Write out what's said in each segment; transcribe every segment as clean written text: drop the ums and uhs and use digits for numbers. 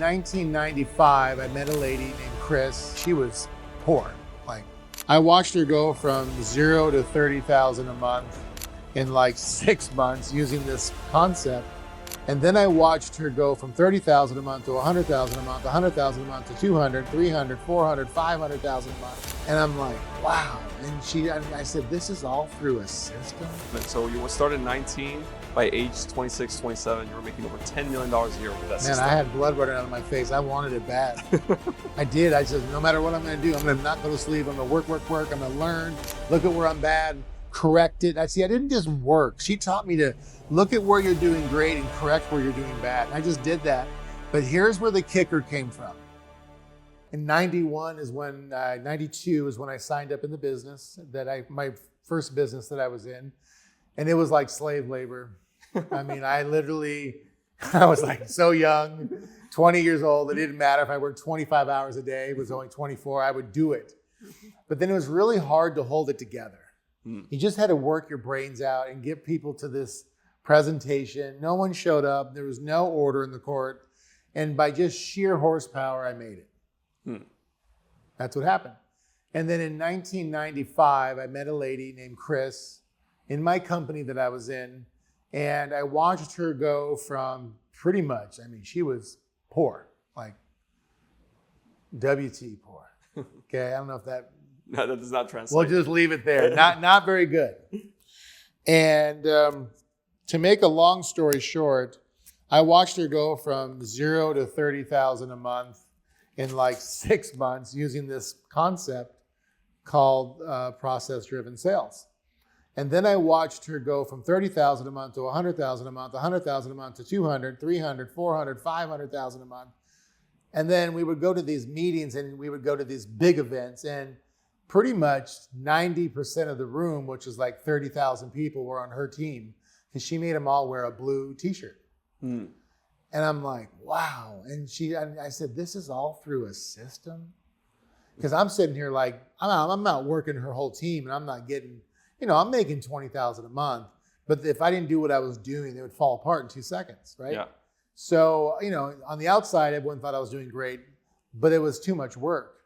1995, I met a lady named Chris. She was poor. Like, I watched her go from 0 to 30,000 a month in like 6 months using this concept. And then I watched her go from 30,000 a month to 100,000 a month, 100,000 a month to 200, 300, 400, 500,000 a month. And I'm like, wow. And I said, this is all through a system. And so you started 19, by age 26, 27, you were making over $10 million a year with that system. Man, I had blood running out of my face. I wanted it bad. I did. I said, no matter what I'm going to do, I'm going to not go to sleep. I'm going to work. I'm going to learn. Look at where I'm bad. Correct it. I didn't just work. She taught me to look at where you're doing great and correct where you're doing bad. And I just did that. But here's where the kicker came from. In 92 is when I signed up in the business my first business that I was in. And it was like slave labor. I mean, I was like so young, 20 years old. It didn't matter if I worked 25 hours a day. It was only 24. I would do it. But then it was really hard to hold it together. You just had to work your brains out and get people to this presentation. No one showed up. There was no order in the court. And by just sheer horsepower, I made it. That's what happened. And then in 1995, I met a lady named Chris in my company that I was in. And I watched her go from pretty much, she was poor, like WT poor. Okay, I don't know if that... No, that does not translate. We'll just leave it there. Not very good. And to make a long story short, I watched her go from 0 to 30,000 a month in like 6 months using this concept called process-driven sales. And then I watched her go from 30,000 a month to 100,000 a month, 100,000 a month to 200, 300, 400, 500,000 a month. And then we would go to these meetings and we would go to these big events, and pretty much 90% of the room, which was like 30,000 people, were on her team, because she made them all wear a blue t-shirt. And I'm like, wow. And I said, this is all through a system? Because I'm sitting here like, I'm not working her whole team, and I'm not getting... I'm making 20,000 a month, but if I didn't do what I was doing, they would fall apart in 2 seconds, right? Yeah. So, on the outside, everyone thought I was doing great, but it was too much work.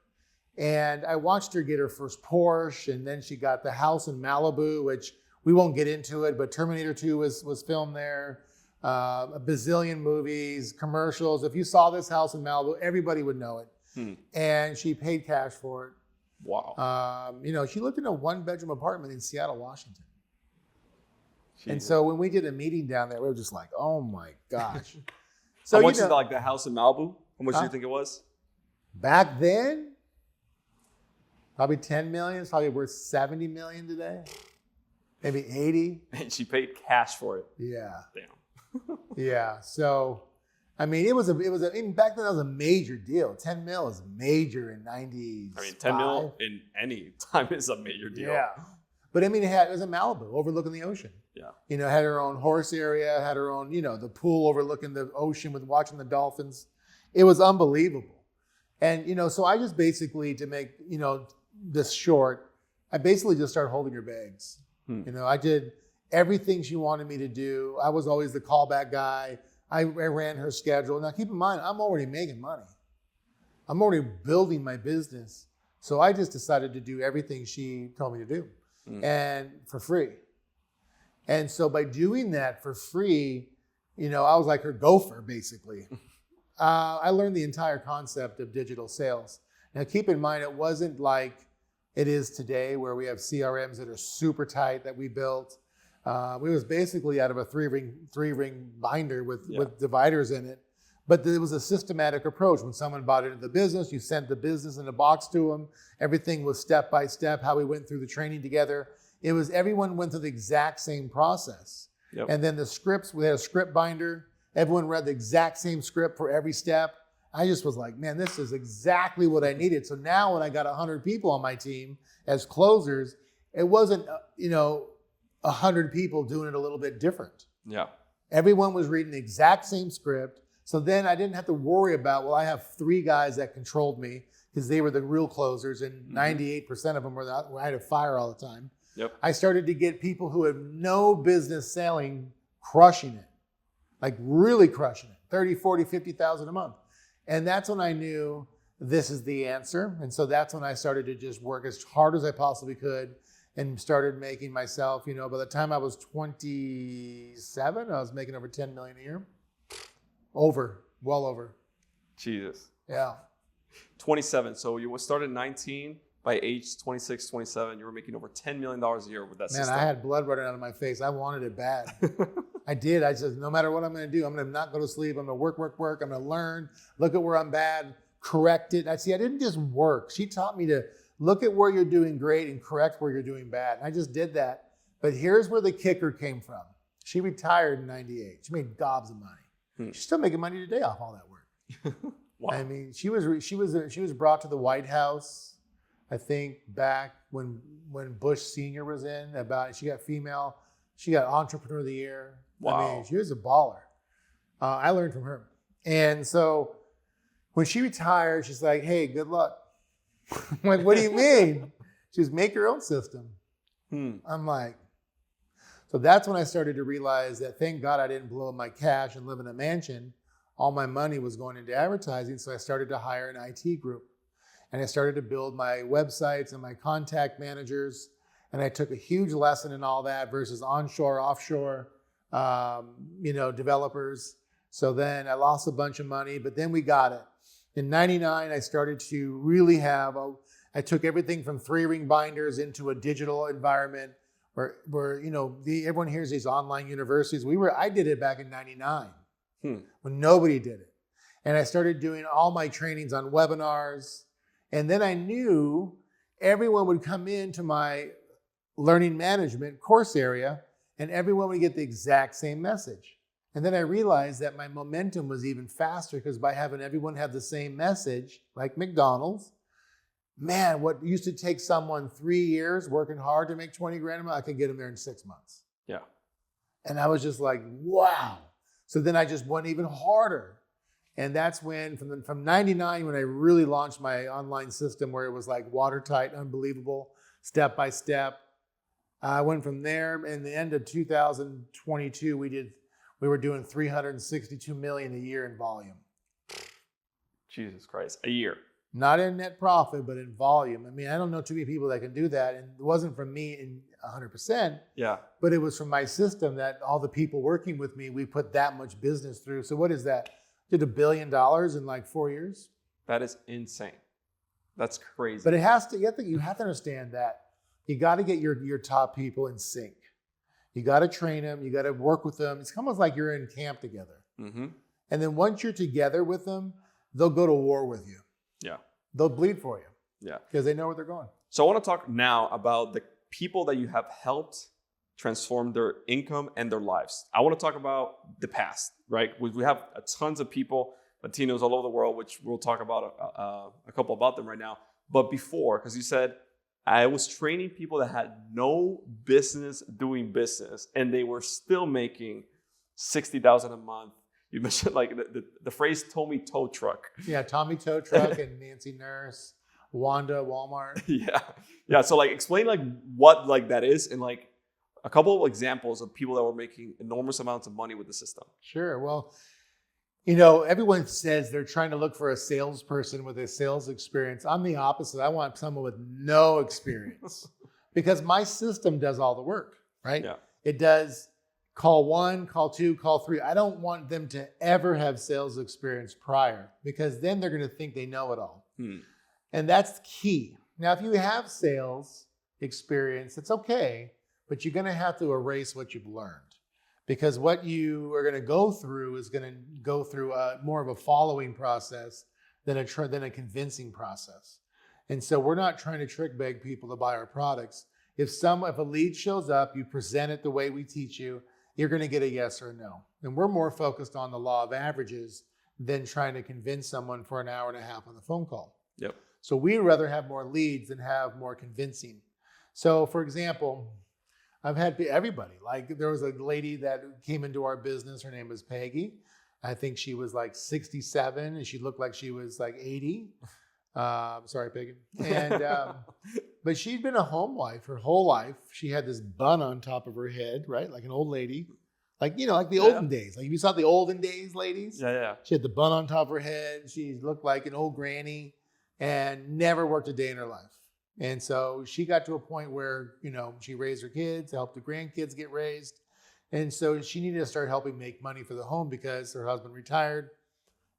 And I watched her get her first Porsche, and then she got the house in Malibu, which we won't get into it, but Terminator 2 was filmed there, a bazillion movies, commercials. If you saw this house in Malibu, everybody would know it. And she paid cash for it. Wow. She lived in a 1-bedroom apartment in Seattle, Washington. Jeez. And so when we did a meeting down there, we were just like, oh my gosh. So how much is like the house in Malibu? How much do you think it was? Back then, probably 10 million. It's probably worth 70 million today. Maybe 80. And she paid cash for it. Yeah. Damn. Yeah. So, back then that was a major deal. 10 mil is major in 90s. 10 mil in any time is a major deal. Yeah. But it was a Malibu overlooking the ocean. Yeah. Had her own horse area, had her own, the pool overlooking the ocean with watching the dolphins. It was unbelievable. And, so I just basically, to make, this short, I basically just started holding her bags. I did everything she wanted me to do. I was always the callback guy. I ran her schedule. Now, keep in mind, I'm already making money. I'm already building my business. So I just decided to do everything she told me to do, and for free. And so by doing that for free, I was like her gopher, basically. I learned the entire concept of digital sales. Now, keep in mind, it wasn't like it is today, where we have CRMs that are super tight that we built. It was basically out of a three-ring binder with dividers in it. But there was a systematic approach. When someone bought into the business, you sent the business in a box to them. Everything was step by step, how we went through the training together. Everyone went through the exact same process. Yep. And then the scripts, we had a script binder. Everyone read the exact same script for every step. I just was like, man, this is exactly what I needed. So now when I got 100 people on my team as closers, it wasn't, 100 people doing it a little bit different. Yeah. Everyone was reading the exact same script. So then I didn't have to worry about, I have 3 guys that controlled me because they were the real closers, and 98% of them I had to fire all the time. Yep. I started to get people who had no business selling crushing it, like really crushing it, 30, 40, 50,000 a month. And that's when I knew this is the answer. And so that's when I started to just work as hard as I possibly could and started making myself, by the time I was 27, I was making over 10 million a year. Well over. Jesus. Yeah. 27. So you started 19. By age 26, 27, you were making over $10 million a year with that system. Man, I had blood running out of my face. I wanted it bad. I did. I said, no matter what I'm going to do, I'm going to not go to sleep. I'm going to work. I'm going to learn, look at where I'm bad, correct it. I didn't just work. She taught me to look at where you're doing great and correct where you're doing bad. And I just did that. But here's where the kicker came from. She retired in 98. She made gobs of money. She's still making money today off all that work. Wow. I mean, she was brought to the White House, I think, back when Bush Sr. was in. She got Entrepreneur of the Year. Wow. I mean, she was a baller. I learned from her. And so when she retired, she's like, hey, good luck. I'm like, what do you mean? She was make your own system. I'm like, so that's when I started to realize that thank God I didn't blow my cash and live in a mansion. All my money was going into advertising. So I started to hire an IT group. And I started to build my websites and my contact managers. And I took a huge lesson in all that versus onshore, offshore, developers. So then I lost a bunch of money, but then we got it. In 99, I started to really I took everything from 3-ring binders into a digital environment where everyone hears these online universities. I did it back in 99 when nobody did it. And I started doing all my trainings on webinars. And then I knew everyone would come into my learning management course area and everyone would get the exact same message. And then I realized that my momentum was even faster because by having everyone have the same message, like McDonald's, man, what used to take someone 3 years working hard to make 20 grand a month, I could get them there in 6 months. Yeah. And I was just like, wow. So then I just went even harder. And that's when, from 99, when I really launched my online system where it was like watertight, unbelievable, step by step. I went from there. In the end of 2022, we were doing 362 million a year in volume. Jesus Christ, a year. Not in net profit, but in volume. I mean, I don't know too many people that can do that. And it wasn't from me in 100%. Yeah. But it was from my system that all the people working with me, we put that much business through. So what is that? Did $1 billion in like 4 years. That is insane. That's crazy. But you have to understand that you got to get your top people in sync. You got to train them. You got to work with them. It's almost like you're in camp together. Mm-hmm. And then once you're together with them, they'll go to war with you. Yeah. They'll bleed for you. Yeah. Because they know where they're going. So I want to talk now about the people that you have helped transform their income and their lives. I want to talk about the past, right? We have tons of people, Latinos all over the world, which we'll talk about a couple about them right now. But before, because you said, I was training people that had no business doing business, and they were still making $60,000 a month. You mentioned like the phrase Tommy Tow Truck. Yeah, Tommy Tow Truck and Nancy Nurse, Wanda, Walmart. Yeah. So like explain like what like that is and like a couple of examples of people that were making enormous amounts of money with the system. Sure. Well, everyone says they're trying to look for a salesperson with a sales experience. I'm the opposite. I want someone with no experience because my system does all the work, right? Yeah. It does call 1, call 2, call 3. I don't want them to ever have sales experience prior because then they're going to think they know it all. And that's key. Now, if you have sales experience, it's okay, but you're going to have to erase what you've learned. Because what you are going to go through is going to go through more of a following process than a convincing process. And so we're not trying to trick bag people to buy our products. If a lead shows up, you present it the way we teach you, you're going to get a yes or a no. And we're more focused on the law of averages than trying to convince someone for an hour and a half on the phone call. Yep. So we'd rather have more leads than have more convincing. So for example, I've had everybody. Like there was a lady that came into our business. Her name was Peggy. I think she was like 67 and she looked like she was like 80. Sorry, Peggy. And but she'd been a home wife her whole life. She had this bun on top of her head, right? Like an old lady. Like, like the Yeah. olden days. Like if you saw the olden days, ladies. Yeah. She had the bun on top of her head. She looked like an old granny and never worked a day in her life. And so she got to a point where, she raised her kids, helped the grandkids get raised. And so she needed to start helping make money for the home because her husband retired,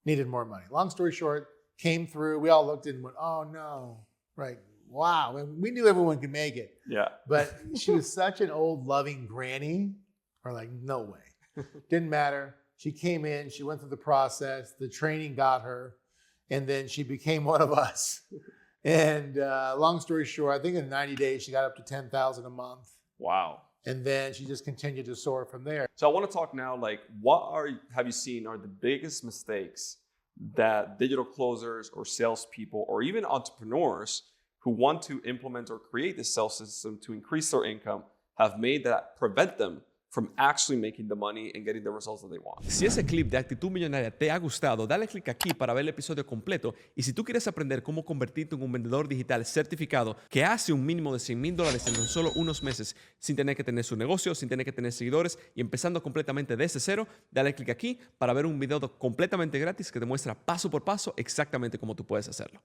needed more money. Long story short, came through. We all looked and went, oh no, right. Wow. And we knew everyone could make it. Yeah. But she was such an old loving granny. We're like, no way. Didn't matter. She came in, she went through the process, the training got her, and then she became one of us. And long story short, I think in 90 days, she got up to $10,000 a month. Wow. And then she just continued to soar from there. So I want to talk now, like, have you seen are the biggest mistakes that digital closers or salespeople or even entrepreneurs who want to implement or create this sales system to increase their income have made that prevent them from actually making the money and getting the results that they want? Si ese clip de Actitud Millonaria te ha gustado, dale click aquí para ver el episodio completo. Y si tú quieres aprender cómo convertirte en un vendedor digital certificado que hace un mínimo de $100,000 en tan solo unos meses sin tener que tener su negocio, sin tener que tener seguidores y empezando completamente desde cero, dale click aquí para ver un video completamente gratis que te muestra paso por paso exactamente cómo tú puedes hacerlo.